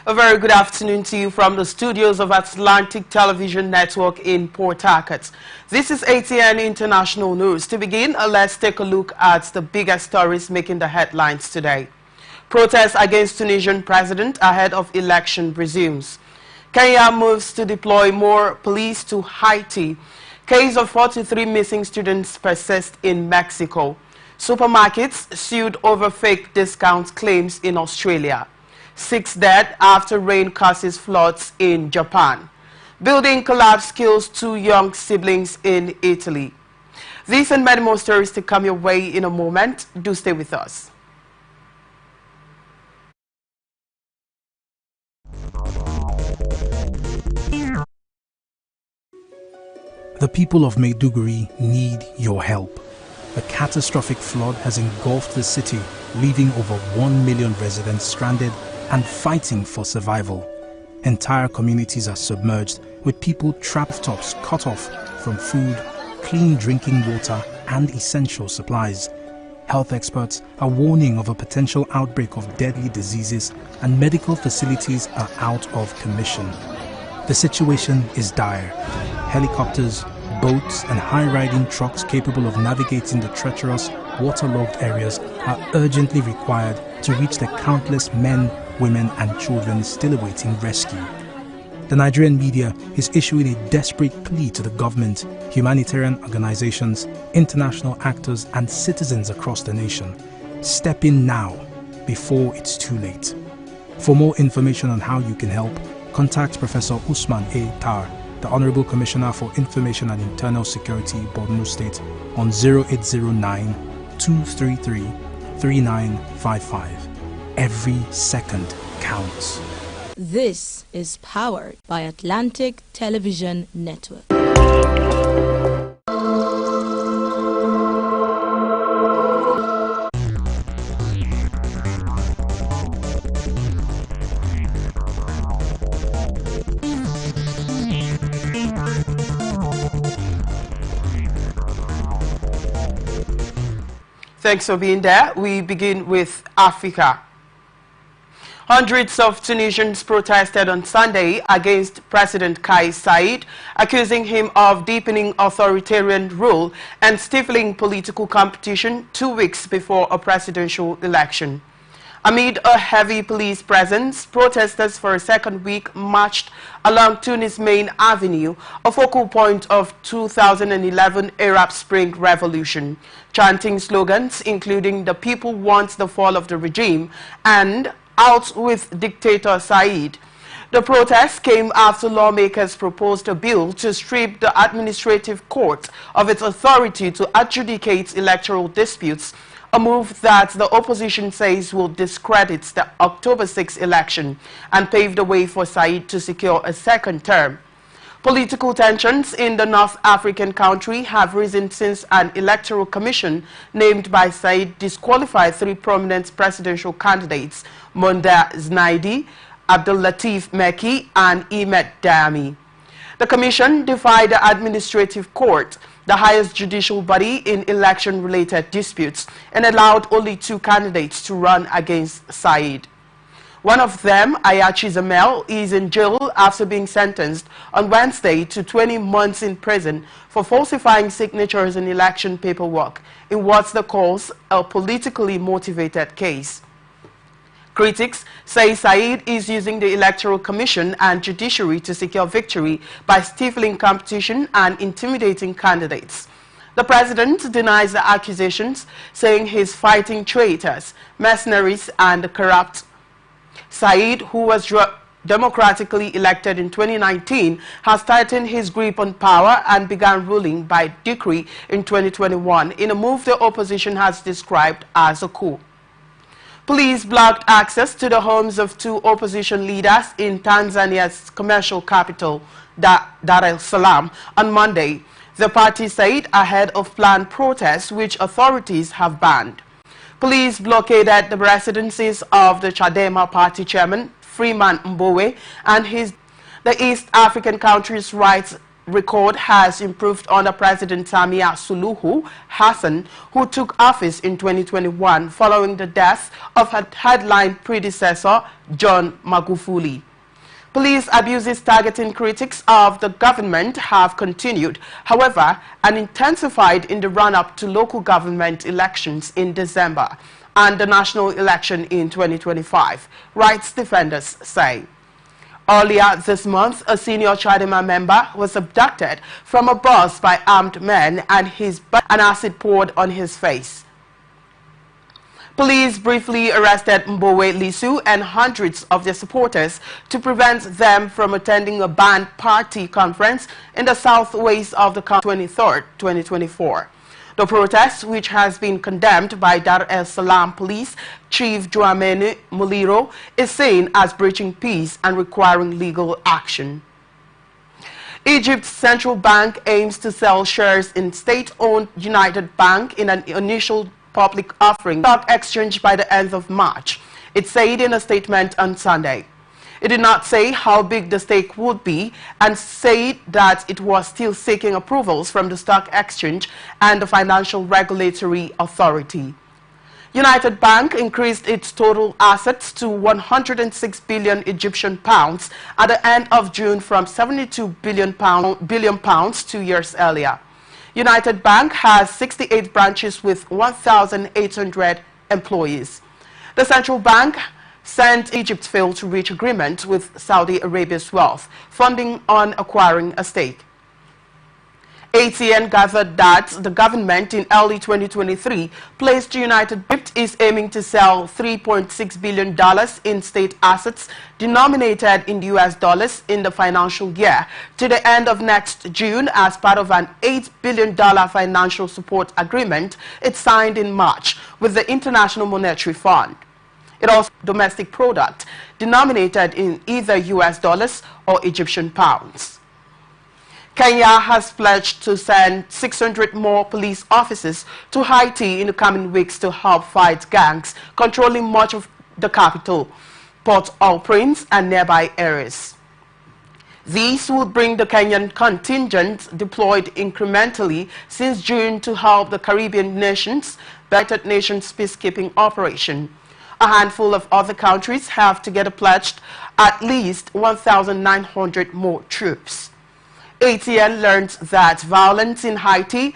A very good afternoon to you from the studios of Atlantic Television Network in Port Harcourt. This is ATN International News. To begin, let's take a look at the biggest stories making the headlines today. Protest against Tunisian president ahead of election resumes. Kenya moves to deploy more police to Haiti. Case of 43 missing students persists in Mexico. Supermarkets sued over fake discount claims in Australia. 6 dead after rain causes floods in Japan. Building collapse kills 2 young siblings in Italy. These and many more stories to come your way in a moment. Do stay with us. The people of Maiduguri need your help. A catastrophic flood has engulfed the city, leaving over 1 million residents stranded and fighting for survival. Entire communities are submerged, with people trapped, tops cut off from food, clean drinking water and essential supplies. Health experts are warning of a potential outbreak of deadly diseases, and medical facilities are out of commission. The situation is dire. Helicopters, boats and high-riding trucks capable of navigating the treacherous, waterlogged areas are urgently required to reach the countless men, women and children still awaiting rescue. The Nigerian media is issuing a desperate plea to the government, humanitarian organizations, international actors and citizens across the nation. Step in now, before it's too late. For more information on how you can help, contact Professor Usman A. Tar, the Honorable Commissioner for Information and Internal Security, Borno State, on 0809-233-3955. Every second counts. This is powered by Atlantic Television Network. Thanks for being there. We begin with Africa. Hundreds of Tunisians protested on Sunday against President Kais Saied, accusing him of deepening authoritarian rule and stifling political competition 2 weeks before a presidential election. Amid a heavy police presence, protesters for a second week marched along Tunis' main avenue, a focal point of 2011 Arab Spring Revolution, chanting slogans including "The people want the fall of the regime" and "Out with dictator Saied." The protest came after lawmakers proposed a bill to strip the administrative court of its authority to adjudicate electoral disputes, a move that the opposition says will discredit the October 6 election and pave the way for Saied to secure a second term. Political tensions in the North African country have risen since an electoral commission named by Saied disqualified 3 prominent presidential candidates, Monda Znaidi, Abdel Latif Meki and Ahmed Dami. The commission defied the administrative court, the highest judicial body in election-related disputes, and allowed only 2 candidates to run against Saied. One of them, Ayachi Zamel, is in jail after being sentenced on Wednesday to 20 months in prison for falsifying signatures in election paperwork in what's the calls a politically motivated case. Critics say Saied is using the Electoral Commission and judiciary to secure victory by stifling competition and intimidating candidates. The president denies the accusations, saying he's fighting traitors, mercenaries and corrupt. Said, who was democratically elected in 2019, has tightened his grip on power and began ruling by decree in 2021 in a move the opposition has described as a coup. Police blocked access to the homes of two opposition leaders in Tanzania's commercial capital, Dar es Salaam, on Monday, the party said, ahead of planned protests which authorities have banned. Police blockaded the residences of the Chadema party chairman, Freeman Mbowe, and the East African country's rights record has improved under President Samia Suluhu Hassan, who took office in 2021 following the death of her headline predecessor, John Magufuli. Police abuses targeting critics of the government have continued, however, and intensified in the run-up to local government elections in December and the national election in 2025, rights defenders say. Earlier this month, a senior Chadema member was abducted from a bus by armed men and an acid poured on his face. Police briefly arrested Mbowe Lisu and hundreds of their supporters to prevent them from attending a banned party conference in the southwest of the country 23rd, 2024. The protest, which has been condemned by Dar es Salaam Police Chief Dramani Muliro, is seen as breaching peace and requiring legal action. Egypt's central bank aims to sell shares in state-owned United Bank in an initial public offering stock exchange by the end of March, it said in a statement on Sunday. It did not say how big the stake would be and said that it was still seeking approvals from the stock exchange and the Financial Regulatory Authority. United Bank increased its total assets to 106 billion Egyptian pounds at the end of June from 72 billion pounds 2 years earlier. United Bank has 68 branches with 1,800 employees. The central bank said Egypt failed to reach agreement with Saudi Arabia's wealth funding on acquiring a stake. ATN gathered that the government in early 2023 placed United Egypt is aiming to sell $3.6 billion in state assets denominated in US dollars in the financial year to the end of next June as part of an $8 billion financial support agreement it signed in March with the International Monetary Fund. It also domestic product denominated in either US dollars or Egyptian pounds. Kenya has pledged to send 600 more police officers to Haiti in the coming weeks to help fight gangs controlling much of the capital, Port-au-Prince and nearby areas. These would bring the Kenyan contingent deployed incrementally since June to help the Caribbean nations, United Nations peacekeeping operation. A handful of other countries have together pledged at least 1,900 more troops. ATN learned that violence in Haiti